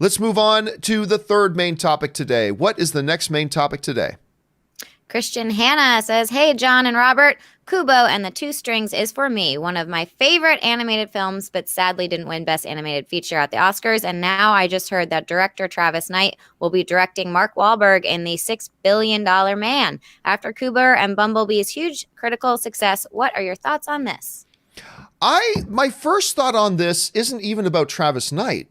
Let's move on to the third main topic today. What is the next main topic today? Christian Hannah says, "Hey, John and Robert, Kubo and the Two Strings is for me one of my favorite animated films, but sadly didn't win Best Animated Feature at the Oscars. And now I just heard that director Travis Knight will be directing Mark Wahlberg in The $6 Billion Man. After Kubo and Bumblebee's huge critical success, what are your thoughts on this?" My first thought on this isn't even about Travis Knight.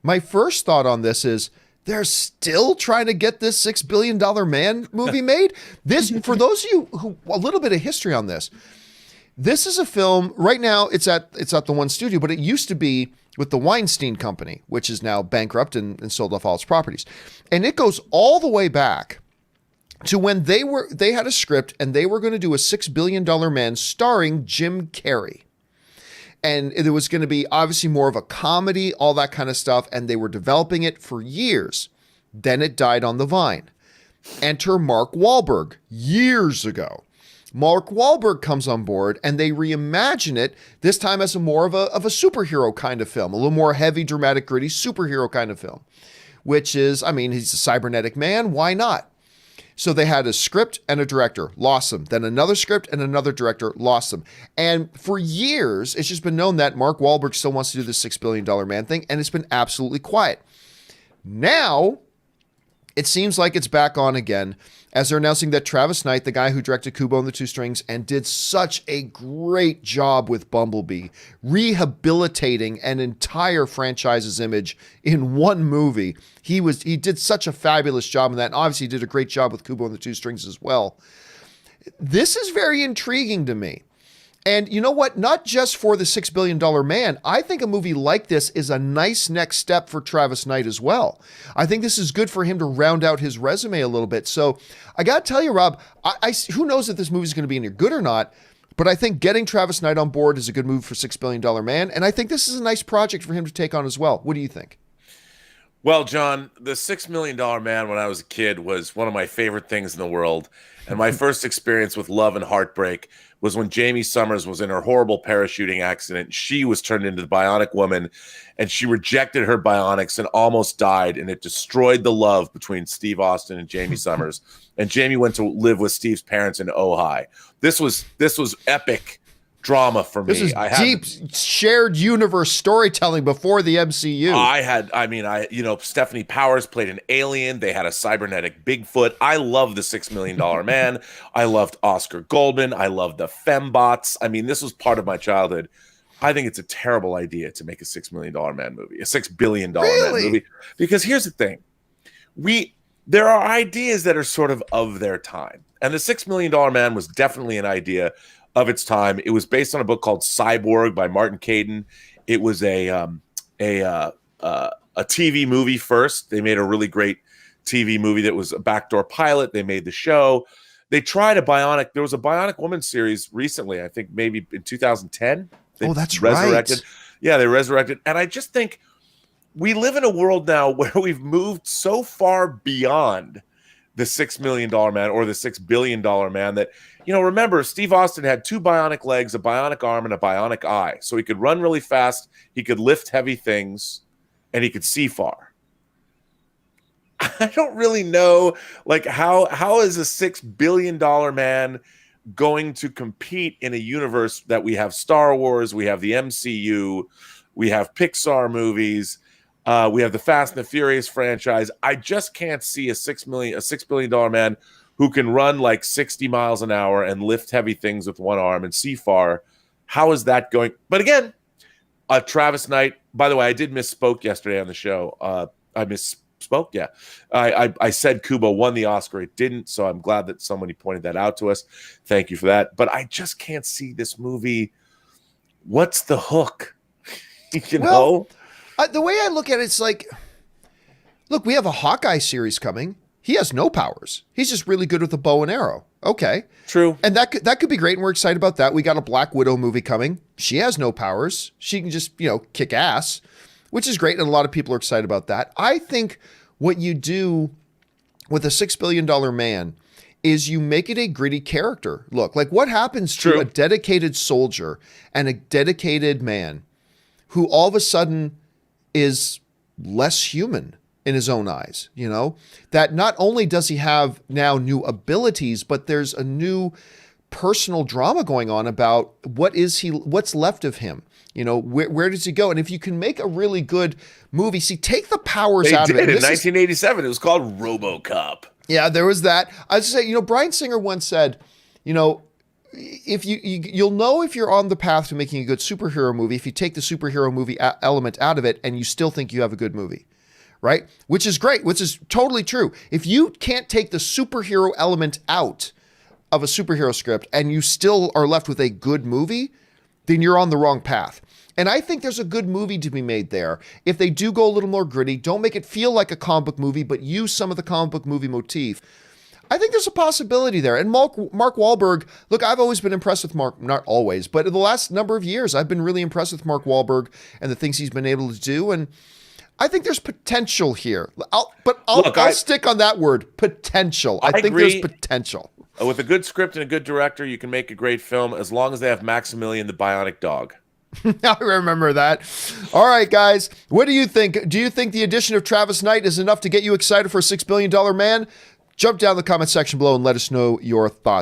My first thought on this is they're still trying to get this $6 billion man movie made. This, for those of you who, a little bit of history on this. This is a film right now. It's at the one studio, but it used to be with the Weinstein Company, which is now bankrupt and sold off all its properties. And it goes all the way back to when they had a script and they were going to do a $6 billion man starring Jim Carrey. And it was going to be obviously more of a comedy, all that kind of stuff. And they were developing it for years. Then it died on the vine. Enter Mark Wahlberg years ago. Mark Wahlberg comes on board and they reimagine it, this time as more of a superhero kind of film, a little more heavy, dramatic, gritty superhero kind of film, which is, I mean, he's a cybernetic man. Why not? So they had a script and a director, lost them. Then another script and another director, lost them. And for years, it's just been known that Mark Wahlberg still wants to do the $6 billion man thing, and it's been absolutely quiet. Now, it seems like it's back on again as they're announcing that Travis Knight, the guy who directed Kubo and the Two Strings and did such a great job with Bumblebee, rehabilitating an entire franchise's image in one movie. He did such a fabulous job in that. And obviously he did a great job with Kubo and the Two Strings as well. This is very intriguing to me. And you know what? Not just for the $6 billion man. I think a movie like this is a nice next step for Travis Knight as well. I think this is good for him to round out his resume a little bit. So I got to tell you, Rob, who knows if this movie is going to be any good or not, but I think getting Travis Knight on board is a good move for $6 billion man. And I think this is a nice project for him to take on as well. What do you think? Well, John, the $6 Million Man when I was a kid was one of my favorite things in the world. And my first experience with love and heartbreak was when Jamie Summers was in her horrible parachuting accident. She was turned into the Bionic Woman, and she rejected her bionics and almost died, and it destroyed the love between Steve Austin and Jamie Summers. And Jamie went to live with Steve's parents in Ojai. This was epic drama for me. This is deep shared universe storytelling before the MCU. Stephanie Powers played an alien. They had a cybernetic Bigfoot. I love the $6 Million Man. I loved Oscar Goldman. I loved the fembots. I mean, this was part of my childhood. I think it's a terrible idea to make a $6 Million Man movie, a $6 billion man movie. Because here's the thing. There are ideas that are sort of their time. And the $6 Million Man was definitely an idea of its time. It was based on a book called Cyborg by Martin Caidin. It was a TV movie first. They made a really great TV movie that was a backdoor pilot. They made the show. They tried there was a Bionic Woman series recently, I think maybe in 2010. That's resurrected. Right. Yeah, they resurrected. And I just think we live in a world now where we've moved so far beyond the $6 Million Man or the $6 billion man that, remember, Steve Austin had 2 bionic legs, a bionic arm, and a bionic eye. So he could run really fast, he could lift heavy things, and he could see far. I don't really know, how is a $6 billion man going to compete in a universe that we have Star Wars, we have the MCU, we have Pixar movies, we have the Fast and the Furious franchise. I just can't see a $6 billion man who can run like 60 miles an hour and lift heavy things with one arm and see far. How is that going? But again, Travis Knight, by the way, I did misspoke yesterday on the show. I misspoke, yeah. I said Kubo won the Oscar. It didn't, so I'm glad that somebody pointed that out to us. Thank you for that. But I just can't see this movie. What's the hook? The way I look at it, it's like, look, we have a Hawkeye series coming. He has no powers. He's just really good with a bow and arrow. Okay. True. And that could be great, and we're excited about that. We got a Black Widow movie coming. She has no powers. She can just, kick ass, which is great, and a lot of people are excited about that. I think what you do with a $6 billion man is you make it a gritty character. Look, like what happens to a dedicated soldier and a dedicated man who all of a sudden is less human in his own eyes, you know, that not only does he have now new abilities, but there's a new personal drama going on about what's left of him. You know, where does he go? And if you can make a really good movie, take the powers out of it. In 1987, it was called RoboCop. Yeah, there was that. I was say, you know, Bryan Singer once said, you know, if you'll know if you're on the path to making a good superhero movie if you take the superhero movie element out of it and you still think you have a good movie, right? Which is great, which is totally true. If you can't take the superhero element out of a superhero script and you still are left with a good movie, then you're on the wrong path. And I think there's a good movie to be made there. If they do go a little more gritty, don't make it feel like a comic book movie, but use some of the comic book movie motif. I think there's a possibility there. And Mark Wahlberg, look, I've always been impressed with Mark, not always, but in the last number of years, I've been really impressed with Mark Wahlberg and the things he's been able to do. And I think there's potential here. I'll stick on that word, potential. I think agree. There's potential. With a good script and a good director, you can make a great film as long as they have Maximilian the Bionic Dog. I remember that. All right, guys. What do you think? Do you think the addition of Travis Knight is enough to get you excited for a $6 billion man? Jump down in the comment section below and let us know your thoughts.